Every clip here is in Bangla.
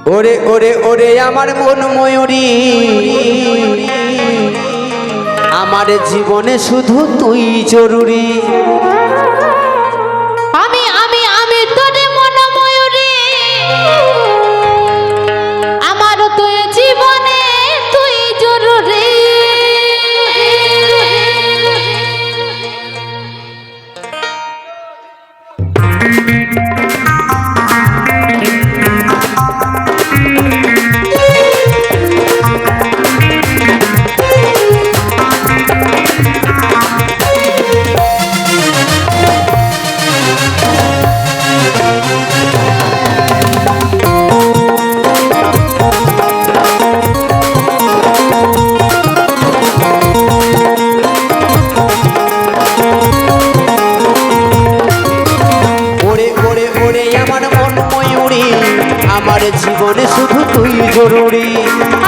ওরে ওরে ওরে আমার মন ময়ূরী, আমার জীবনে শুধু তুই জরুরি। আমি আমি আমি তোরে মন ময়ূরী, আমার তুই জীবনে তুই জরুরি। আমার জীবনে শুধু তুই জরুরি।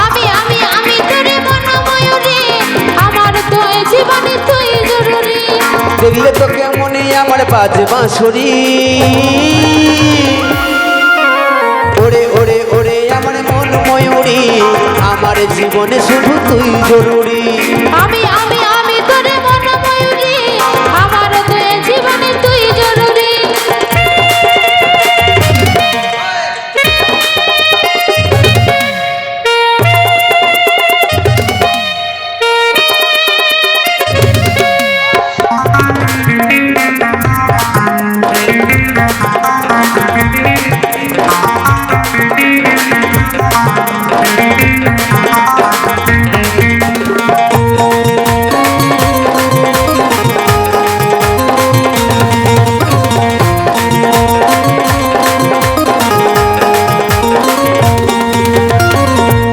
আমি আমি আমি তোরে মন ময়ূরী, আমার তুই জীবনে তুই জরুরি। দেখলে তো কেমনে আমার বাজে বাঁশরি। ওরে ওরে ওরে আমার মন ময়ূরী, আমার জীবনে শুধু তুই জরুরি। আমি আমি আমি তোরে মন ময়ূরী, আমার তুই জীবনে তুই জরুরি।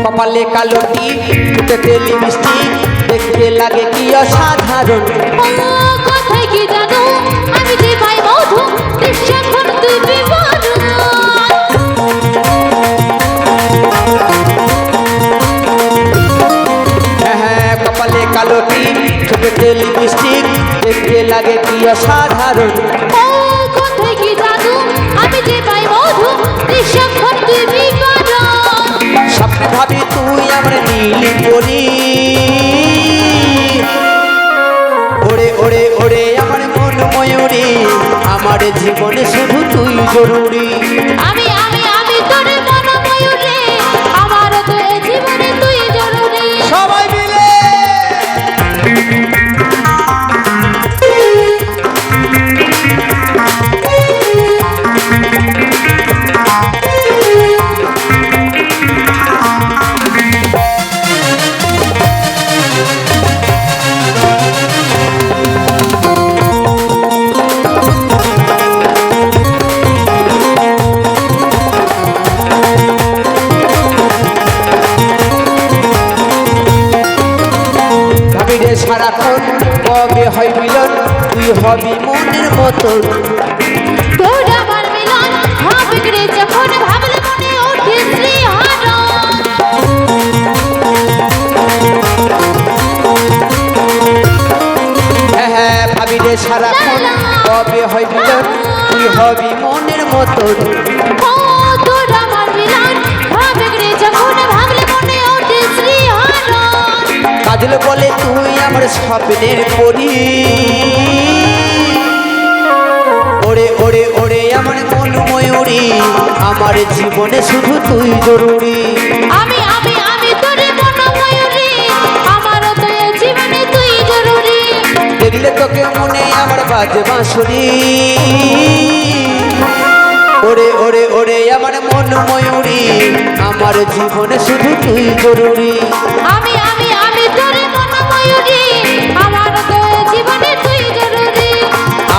কপালে কালো টিপ, ঠোঁটে লিপস্টিক, দেখতে লাগে কি অসাধারণ। কোথায় কি জানো, আমি যে পাই মধু, নিঃস্বাক্ষর তুই বিবরণ। হ্যাঁ কপালে কালো টিপ, ঠোঁটে লিপস্টিক, দেখতে লাগে কি অসাধারণ। কোথায় কি জানো, আমি যে পাই মধু, নিঃস্বাক্ষর তুই বিবরণ। স্বপ্নে ভাবি তুই আমার নীলি পরি। ওরে ওরে ওরে আমার মন ময়ূরী, আমার জীবনে শুধু তুই জরুরি। আমি আমি আমি তোরে মন ময়ূরী, আমার তুই জীবনে তুই জরুরি। সবাই মিলে সারাক্ষণ কবে হয় মিলন, তুই হবি মনের মতন। তোর আমার মিলন হবে রে, যখন ভাবলে মনে ওঠে শ্রীহরণ। হ্যাঁ হ্যাঁ ভাবি রে সারাক্ষণ কবে হয় মিলন, তুই হবি মনের মতন। তোর আমার মিলন হবে রে, যখন ভাবলে মনে ওঠে শ্রীহরণ। কাজল বলে তুই আমার স্বপ্নের পরি। ওরে ওরে ওরে আমার মন ময়ূরী, আমার জীবনে শুধু তুই জরুরি। আমি আমি আমি তোরে মন ময়ূরী, আমার তুই জীবনে তুই জরুরি। দেখলে তোকে মনে আমার বাজে বাঁশরি। ওরে ওরে ওরে আমার মন ময়ূরী, আমার জীবনে শুধু তুই জরুরি। আমি আমি আমি তোরে মন ময়ূরী, আমার তুই জীবনে তুই জরুরি।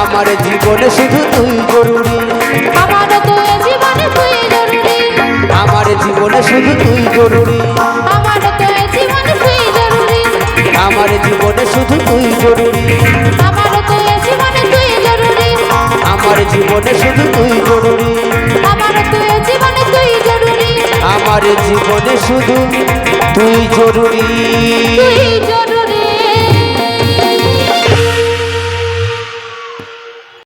আমার জীবনে শুধু তুই জরুরি। আমার তুই জীবনে তুই জরুরি। আমার জীবনে শুধু তুই জরুরি। আমার তুই জীবনে তুই জরুরি। আমার জীবনে শুধু তুই জরুরি। আমার তুই জীবনে তুই জরুরি। আমার জীবনে শুধু তুই জরুরি। আমার তুই জীবনে তুই জরুরি। আমার জীবনে শুধু তুই জরুরি। তুই জরুরি।